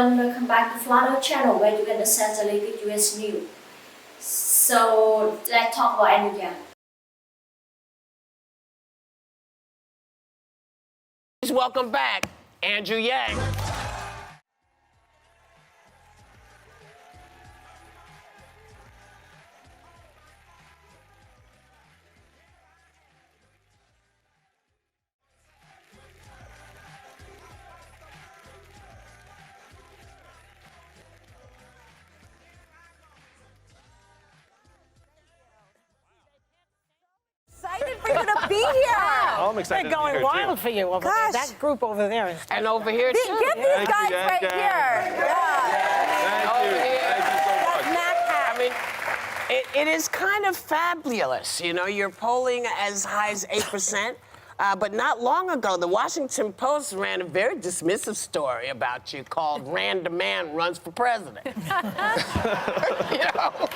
everyone, welcome back to Flano channel where you can access the latest US news. So let's talk about Yanggang. Please welcome back Andrew Yang. Excited for you to be here. Oh, I'm excited. They're going wild for you over there. That group over there is. And over here, too. Get these guys right here. Yeah. Over here. That's Mac Hat. I mean, it is kind of fabulous. You know, you're polling as high as 8%. But not long ago, the Washington Post ran a very dismissive story about you called Random Man Runs for President. You know?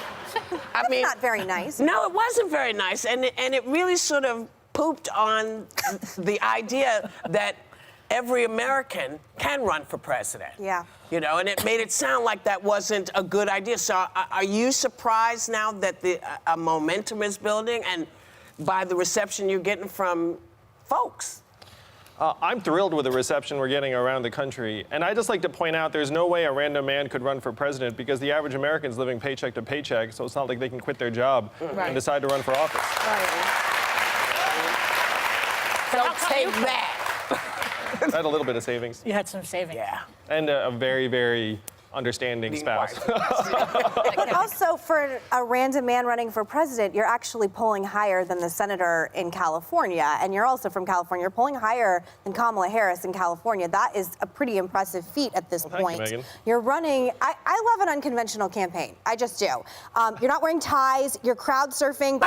I mean, not very nice. No, it wasn't very nice. And it really sort of pooped on the idea that every American can run for president. Yeah. You know, and it made it sound like that wasn't a good idea. So are you surprised now that the momentum is building and by the reception you're getting from folks? I'm thrilled with the reception we're getting around the country. And I just like to point out there's no way a random man could run for president because the average American's living paycheck to paycheck, so it's not like they can quit their job and decide to run for office. So take that. I had a little bit of savings. You had some savings. Yeah. And a very, very understanding spouse. But also, for a random man running for president, you're actually polling higher than the senator in California, and you're also from California. You're polling higher than Kamala Harris in California. That is a pretty impressive feat at this point. Thank you, Megan. You're running. I love an unconventional campaign. I just do. You're not wearing ties. You're crowd surfing.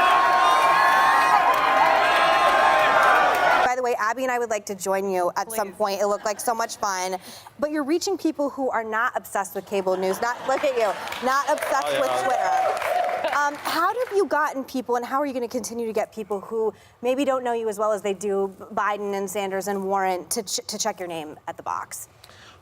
By the way, Abby and I would like to join you at some point. It looked like so much fun. But you're reaching people who are not obsessed with cable news. Look at you, not obsessed with Twitter. How have you gotten people, and how are you going to continue to get people who maybe don't know you as well as they do Biden and Sanders and Warren to check your name at the box?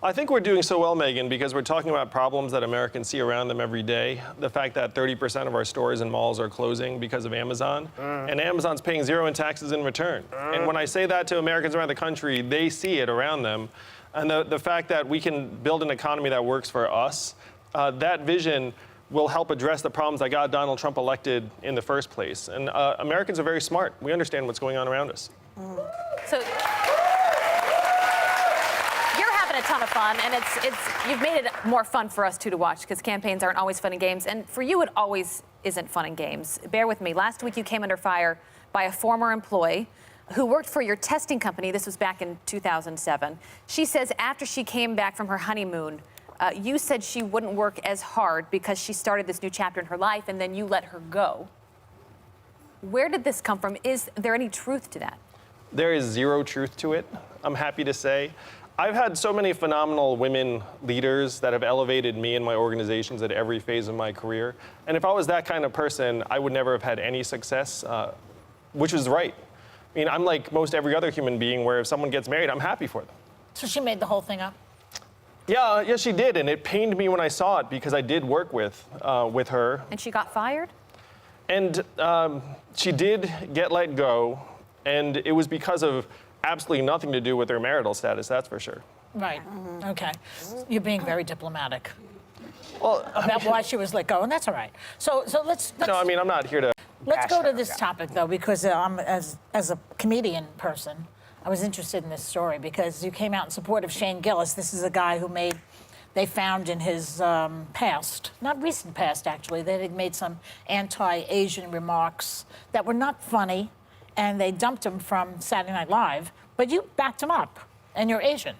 I think we're doing so well, Megan, because we're talking about problems that Americans see around them every day. The fact that 30% of our stores and malls are closing because of Amazon, and Amazon's paying zero in taxes in return. And when I say that to Americans around the country, they see it around them. And the fact that we can build an economy that works for us, that vision will help address the problems that got Donald Trump elected in the first place. And Americans are very smart. We understand what's going on around us. So a ton of fun, and you've made it more fun for us too to watch because campaigns aren't always fun and games, and for you it always isn't fun and games. Bear with me. Last week you came under fire by a former employee who worked for your testing company. This was back in 2007. She says after she came back from her honeymoon, you said she wouldn't work as hard because she started this new chapter in her life, and then you let her go. Where did this come from? Is there any truth to that? There is zero truth to it, I'm happy to say. I've had so many phenomenal women leaders that have elevated me and my organizations at every phase of my career. And if I was that kind of person, I would never have had any success, which was right. I mean, I'm like most every other human being where if someone gets married, I'm happy for them. So she made the whole thing up? Yeah, she did. And it pained me when I saw it because I did work with her. And she got fired? And she did get let go. And it was because of absolutely nothing to do with her marital status, that's for sure. Right. Okay. You're being very diplomatic. Well, About why she was let go, and that's all right. So let's no, I mean, I'm not here to... Let's go to this topic, though, because as a comedian person, I was interested in this story because you came out in support of Shane Gillis. This is a guy who they found in his past, not recent past, actually, that he'd made some anti-Asian remarks that were not funny, and they dumped him from Saturday Night Live, but you backed him up, and you're Asian.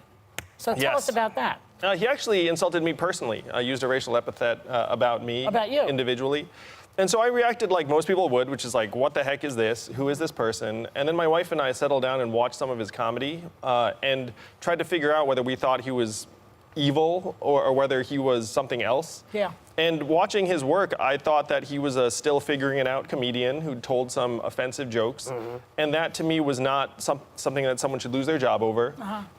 So tell us about that. He actually insulted me personally, used a racial epithet about me. About you. Individually. And so I reacted like most people would, which is like, what the heck is this? Who is this person? And then my wife and I settled down and watched some of his comedy and tried to figure out whether we thought he was evil or whether he was something else. Yeah. And watching his work, I thought that he was a still figuring it out comedian who told some offensive jokes. And that to me was not something that someone should lose their job over.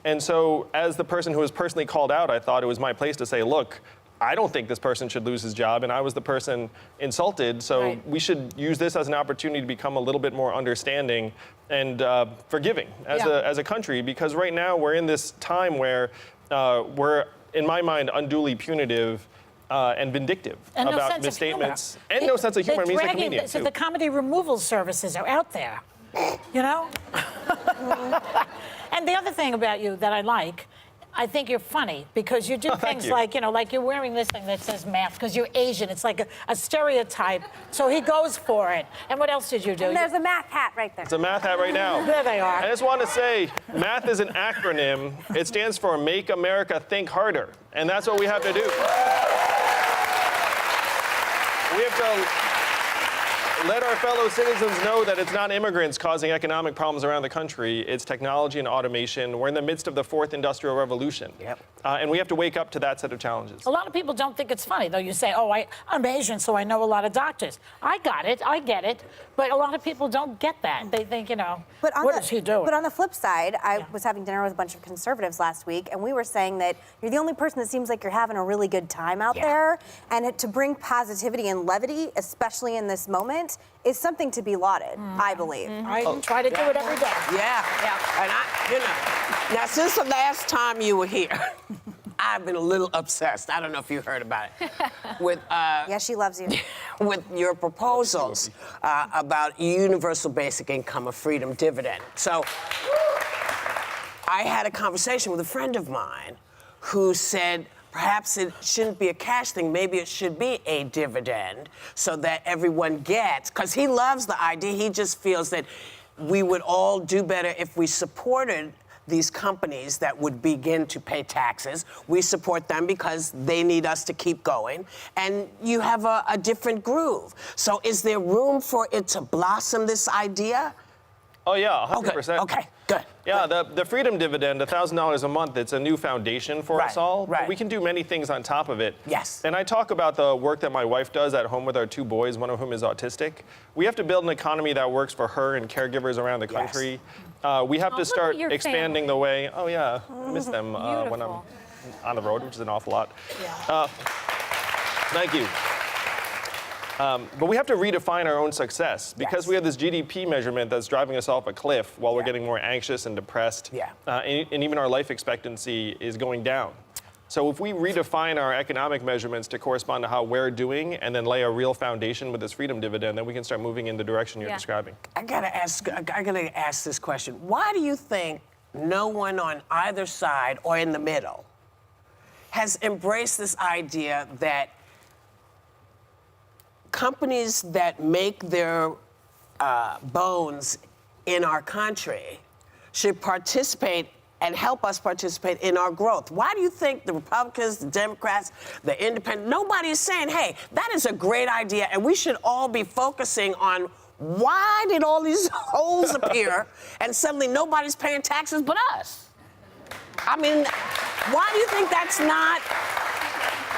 And so as the person who was personally called out, I thought it was my place to say, look, I don't think this person should lose his job, and I was the person insulted, so Right. we should use this as an opportunity to become a little bit more understanding and forgiving as a country, because right now we're in this time where we're, in my mind, unduly punitive and vindictive And no about sense of misstatements. humor. And no sense of humor. I mean, he's a comedian, So too. the comedy removal services are out there, you know? And the other thing about you that I like, I think you're funny because you do thank things you. like, you know, like you're wearing this thing that says math because you're Asian. It's like a stereotype. So he goes for it. And what else did you do? And there's a math hat right there. It's a math hat right now. There they are. I just want to say, math is an acronym. It stands for Make America Think Harder. And that's what we have to do. We have to let our fellow citizens know that it's not immigrants causing economic problems around the country. It's technology and automation. We're in the midst of the fourth industrial revolution. Yep. And we have to wake up to that set of challenges. A lot of people don't think it's funny, though. You say, oh, I'm Asian, so I know a lot of doctors. I got it. I get it. But a lot of people don't get that. They think, you know, what is he doing? But on the flip side, I was having dinner with a bunch of conservatives last week, and we were saying that you're the only person that seems like you're having a really good time out there. And to bring positivity and levity, especially in this moment, is something to be lauded, I believe. I try to do it every day. Yeah. And now since the last time you were here, I've been a little obsessed. I don't know if you heard about it. With Yeah, she loves you. with your proposals about universal basic income, a freedom dividend. So I had a conversation with a friend of mine who said, perhaps it shouldn't be a cash thing. Maybe it should be a dividend so that everyone gets, because he loves the idea. He just feels that we would all do better if we supported these companies that would begin to pay taxes. We support them because they need us to keep going. And you have a different groove. So is there room for it to blossom, this idea? Oh, yeah, 100%. Okay, good. Yeah, the freedom dividend, $1,000 a month, it's a new foundation for us all. Right. But we can do many things on top of it. Yes. And I talk about the work that my wife does at home with our two boys, one of whom is autistic. We have to build an economy that works for her and caregivers around the country. We have to look start at your expanding the way. Oh, yeah. I miss them when I'm on the road, which is an awful lot. Yeah. Thank you. But we have to redefine our own success because we have this GDP measurement that's driving us off a cliff while we're getting more anxious and depressed. And even our life expectancy is going down. So if we redefine our economic measurements to correspond to how we're doing and then lay a real foundation with this freedom dividend, then we can start moving in the direction you're describing. I gotta ask this question. Why do you think no one on either side or in the middle has embraced this idea that companies that make their bones in our country should participate and help us participate in our growth? Why do you think the Republicans, the Democrats, the Independents, nobody is saying, hey, that is a great idea, and we should all be focusing on why did all these holes appear and suddenly nobody's paying taxes but us? I mean, why do you think that's not?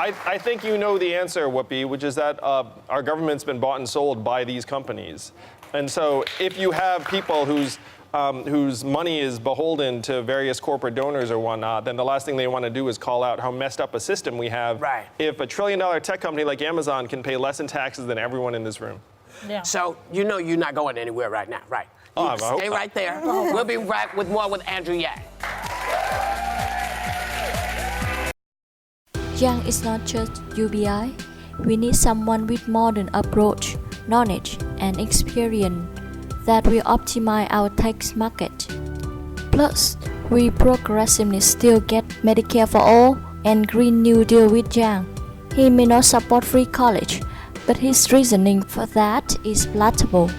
I think you know the answer, Whoopi, which is that our government's been bought and sold by these companies. And so if you have people whose money is beholden to various corporate donors or whatnot, then the last thing they want to do is call out how messed up a system we have. Right. If a $1 trillion tech company like Amazon can pay less in taxes than everyone in this room. Yeah. So you know you're not going anywhere right now, right? Oh, You I hope stay not. right there. We'll be right with more with Andrew Yang. Yang is not just UBI. We need someone with modern approach, knowledge, and experience that will optimize our tax market. Plus, we progressively still get Medicare for all and Green New Deal with Yang. He may not support free college, but his reasoning for that is palatable.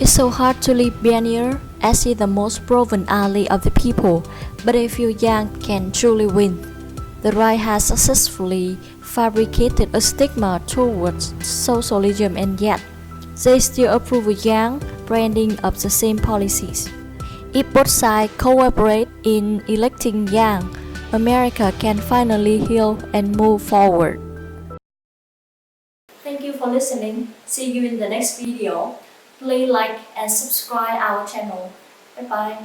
It's so hard to leave Pioneer as he the most proven ally of the people, but I feel Yang can truly win. The right has successfully fabricated a stigma towards socialism, and yet they still approve of Yang branding of the same policies. If both sides cooperate in electing Yang, America can finally heal and move forward. Thank you for listening. See you in the next video. Please like and subscribe our channel. Bye bye.